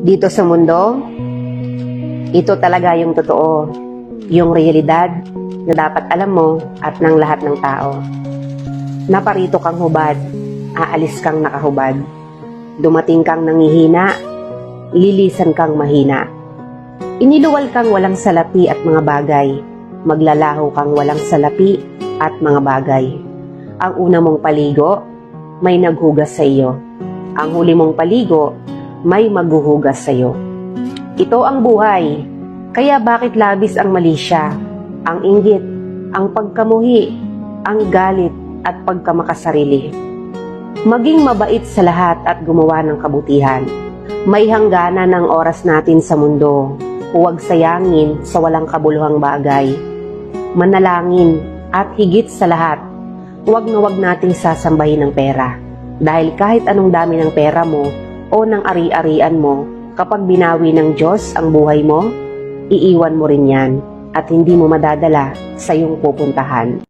Dito sa mundo, ito talaga yung totoo, yung realidad na dapat alam mo at ng lahat ng tao. Naparito kang hubad, aalis kang nakahubad. Dumating kang nangihina, lilisan kang mahina. Iniluwal kang walang salapi at mga bagay, maglalaho kang walang salapi at mga bagay. Ang una mong paligo, may naghugas sa iyo. Ang huli mong paligo, may maghuhugas sa iyo. Ito ang buhay, kaya bakit labis ang mali siya, ang inggit, ang pagkamuhi, ang galit at pagkamakasarili. Maging mabait sa lahat at gumawa ng kabutihan. May hangganan ng oras natin sa mundo. Huwag sayangin sa walang kabuluhang bagay. Manalangin at higit sa lahat, huwag na huwag nating sasambahin ng pera. Dahil kahit anong dami ng pera mo o ng ari-arian mo, kapag binawi ng Diyos ang buhay mo, iiwan mo rin yan at hindi mo madadala sa iyong pupuntahan.